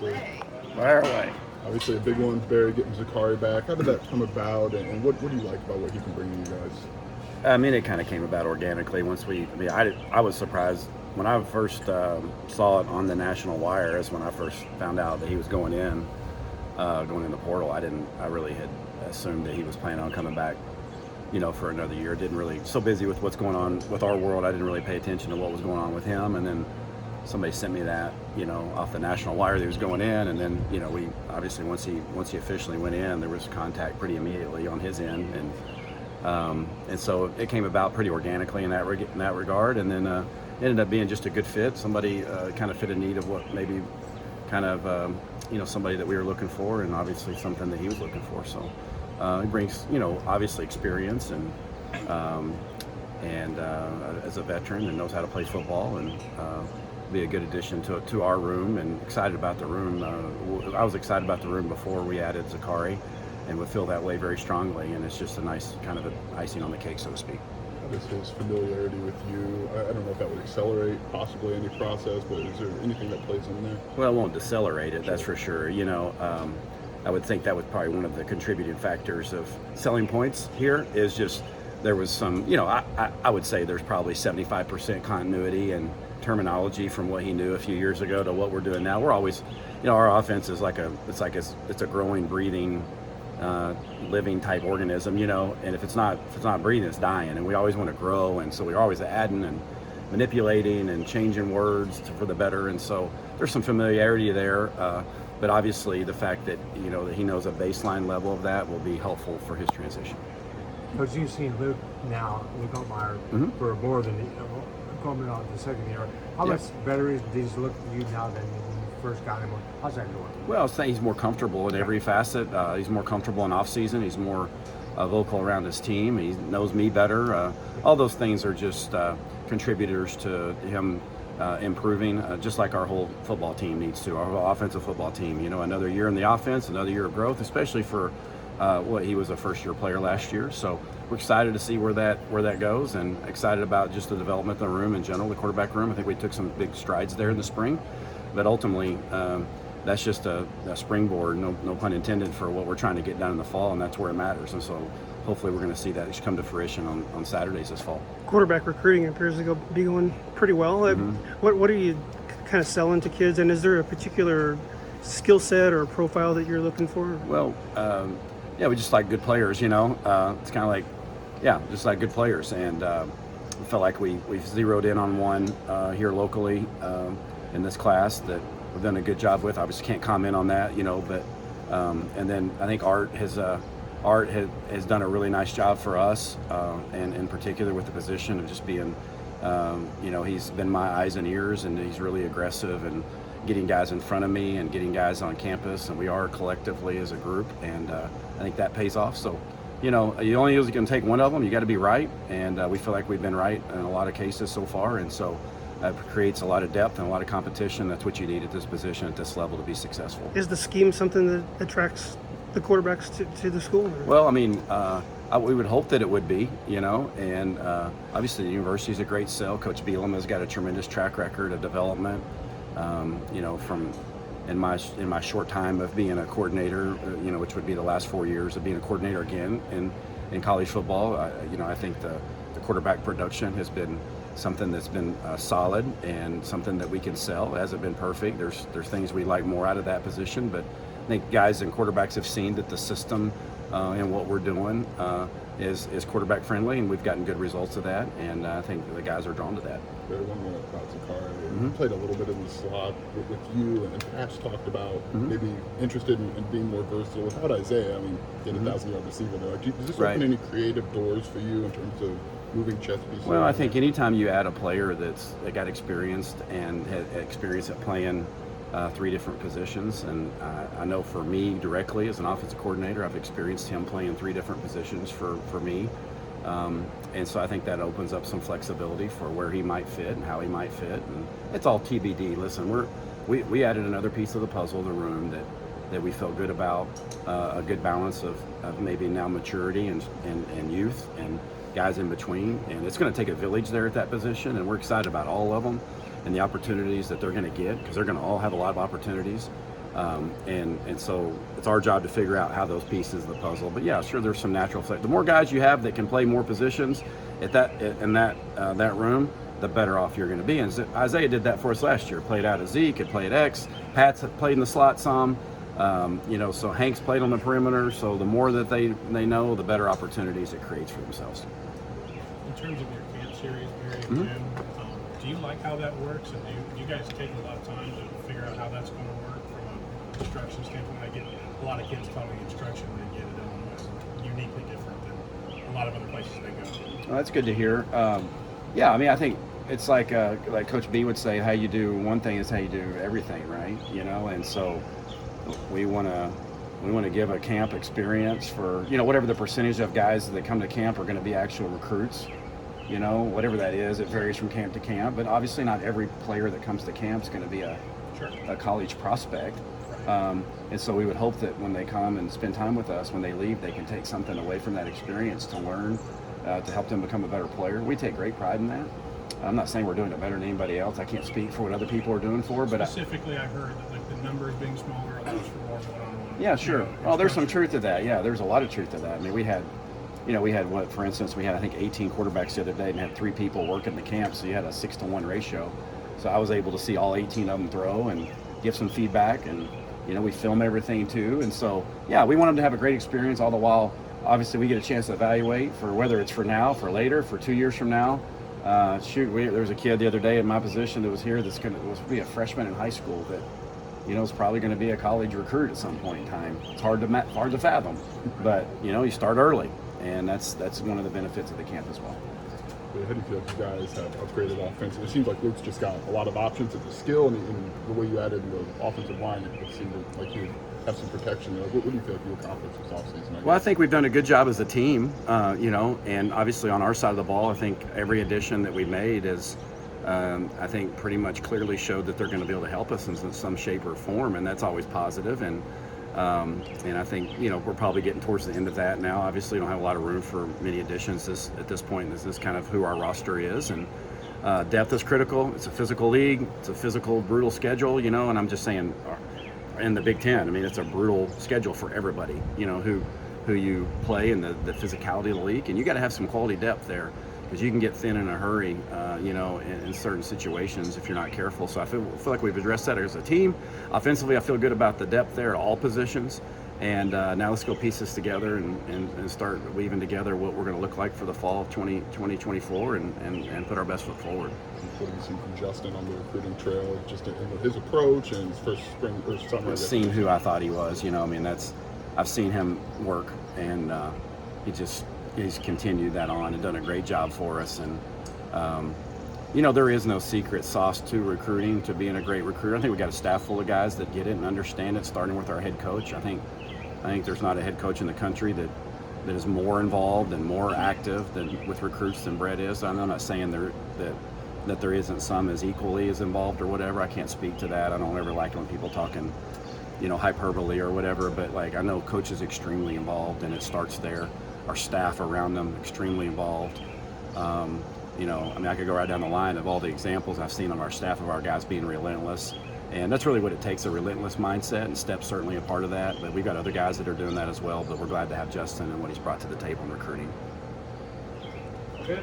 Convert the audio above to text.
obviously. Fire away. Obviously, a big one, Barry getting Zakari back. How did that come about, and what do you like about what he can bring to you guys? I mean, it kind of came about organically once I was surprised when I first saw it on the national wire. Is when I first found out that he was going in the portal. I really had assumed that he was planning on coming back, for another year. Didn't really, so busy with what's going on with our world, I didn't really pay attention to what was going on with him. And then somebody sent me that, off the national wire that he was going in. And then, we obviously once he officially went in, there was contact pretty immediately on his end. And so it came about pretty organically in that regard. And then it ended up being just a good fit. Somebody kind of fit a need of what maybe kind of, somebody that we were looking for, and obviously something that he was looking for. So he brings, obviously experience and as a veteran and knows how to play football, and be a good addition to our room, and excited about the room. I was excited about the room before we added Zakari, and would feel that way very strongly, and it's just a nice kind of icing on the cake, so to speak. How does his familiarity with you, I don't know if that would accelerate possibly any process, but is there anything that plays in there? Well, it won't decelerate it, that's for sure. I would think that was probably one of the contributing factors of selling points here, is just there was some, I would say there's probably 75% continuity and terminology from what he knew a few years ago to what we're doing now. We're always, our offense is it's a growing, breathing, living type organism, and if it's not breathing, it's dying, and we always want to grow, and so we're always adding and manipulating and changing words for the better, and so there's some familiarity there, but obviously the fact that that he knows a baseline level of that will be helpful for his transition. Coach, you've seen Luke Altmaier for more than coming on the second year. How much better does he look to you now than when you first got him? How's that going? Well, I'll say he's more comfortable in every facet. He's more comfortable in off season. He's more vocal around his team. He knows me better. All those things are just contributors to him improving, just like our whole football team needs to. Our whole offensive football team. Another year in the offense, another year of growth, especially for he was a first-year player last year. So we're excited to see where that goes, and excited about just the development of the room in general, the quarterback room. I think we took some big strides there in the spring, but ultimately that's just a springboard, no pun intended, for what we're trying to get done in the fall, and that's where it matters. And so hopefully we're going to see that come to fruition on Saturdays this fall. Quarterback recruiting appears to be going pretty well. What are you kind of selling to kids, and is there a particular skill set or profile that you're looking for? Well, yeah, we just like good players, it's kind of like, just like good players. And we felt like we've zeroed in on one here locally in this class that we've done a good job with. Obviously can't comment on that, but and then I think Art has done a really nice job for us, and in particular with the position of just being, he's been my eyes and ears, and he's really aggressive and getting guys in front of me and getting guys on campus, and we are collectively as a group, and I think that pays off. So, you only can take one of them. You got to be right, and we feel like we've been right in a lot of cases so far, and so that creates a lot of depth and a lot of competition. That's what you need at this position, at this level, to be successful. Is the scheme something that attracts the quarterbacks to the school? Well, I mean, we would hope that it would be, and obviously the university is a great sell. Coach Bielema has got a tremendous track record of development. From in my short time of being a coordinator, which would be the last 4 years of being a coordinator again in college football, I think the quarterback production has been something that's been solid and something that we can sell. It hasn't been perfect. There's things we like more out of that position, but I think guys and quarterbacks have seen that the system and what we're doing is quarterback friendly, and we've gotten good results of that, and I think the guys are drawn to that. One more about Zakari. You played a little bit in the slot with you, and perhaps talked about maybe interested in being more versatile. Without Isaiah, I mean, get a 1,000-yard receiver there. Does this open any creative doors for you in terms of moving chess pieces? Well, I think anytime you add a player that got experienced and had experience at playing 3 different positions, and I know for me directly as an offensive coordinator, I've experienced him playing 3 different positions for me. And so I think that opens up some flexibility for where he might fit and how he might fit, and it's all TBD. Listen, we added another piece of the puzzle in the room that we felt good about, a good balance of maybe now maturity and youth and guys in between, and it's going to take a village there at that position, and we're excited about all of them and the opportunities that they're going to get, because they're going to all have a lot of opportunities. And so it's our job to figure out how those pieces of the puzzle. But yeah, sure, there's some natural effect. The more guys you have that can play more positions in that room, the better off you're going to be. And Isaiah did that for us last year. Played out of Z, could play at X. Pat's played in the slot some. So Hank's played on the perimeter. So the more that they know, the better opportunities it creates for themselves. In terms of your camp series, Barry and Jim, do you like how that works? And do you guys take a lot of time to figure out how that's going to work from an instruction standpoint? I get a lot of kids tell me the instruction they get at Illinois is uniquely different than a lot of other places they go. Well, that's good to hear. Yeah, I mean, I think it's like Coach B would say, how you do one thing is how you do everything, right? And so we want to give a camp experience for, whatever the percentage of guys that come to camp are going to be actual recruits, whatever that is. It varies from camp to camp, but obviously not every player that comes to camp is going to be a college prospect. And so we would hope that when they come and spend time with us, when they leave, they can take something away from that experience to learn, to help them become a better player. We take great pride in that. I'm not saying we're doing it better than anybody else. I can't speak for what other people are doing for, but specifically, I heard that the numbers being smaller allows for more one-on-one. Yeah, sure. Well, there's some truth to that. Yeah, there's a lot of truth to that. I mean, we had for instance, I think 18 quarterbacks the other day and had 3 people working the camp, so you had a 6-to-1 ratio. So I was able to see all 18 of them throw and give some feedback, and we film everything too. And so, yeah, we want them to have a great experience, all the while, obviously, we get a chance to evaluate for whether it's for now, for later, for 2 years from now. There was a kid the other day in my position that was here was going to be a freshman in high school that, is probably going to be a college recruit at some point in time. It's hard to fathom, but you start early, and that's one of the benefits of the camp as well. How do you feel like you guys have upgraded offense? It seems like Luke's just got a lot of options at the skill, and the way you added the offensive line, it seemed like you have some protection there. What do you feel like you accomplished this offseason? Well, I think we've done a good job as a team, and obviously on our side of the ball, I think every addition that we made is, I think, pretty much clearly showed that they're going to be able to help us in some shape or form, and that's always positive. And I think, we're probably getting towards the end of that now. Obviously, we don't have a lot of room for many additions at this point. This is kind of who our roster is, and depth is critical. It's a physical league. It's a physical, brutal schedule, and I'm just saying, in the Big Ten, I mean, it's a brutal schedule for everybody, who you play and the physicality of the league, and you got to have some quality depth there, because you can get thin in a hurry, in certain situations if you're not careful. So I feel like we've addressed that as a team. Offensively, I feel good about the depth there at all positions. And now let's go piece this together and start weaving together what we're going to look like for the fall of 2024 and put our best foot forward. What have you seen from Justin on the recruiting trail, just in his approach and his first spring or summer? I've seen who I thought he was. I've seen him work, and he's continued that on and done a great job for us. And there is no secret sauce to recruiting, to being a great recruiter. I think we got a staff full of guys that get it and understand it, starting with our head coach. I think there's not a head coach in the country that is more involved and more active with recruits than Brett is. I'm not saying that there isn't some as equally as involved or whatever. I can't speak to that. I don't ever like when people talking, hyperbole or whatever. But I know Coach is extremely involved, and it starts there. Our staff around them extremely involved. I could go right down the line of all the examples I've seen of our staff, of our guys being relentless. And that's really what it takes, a relentless mindset, and Step's certainly a part of that. But we've got other guys that are doing that as well, but we're glad to have Justin and what he's brought to the table in recruiting. Okay.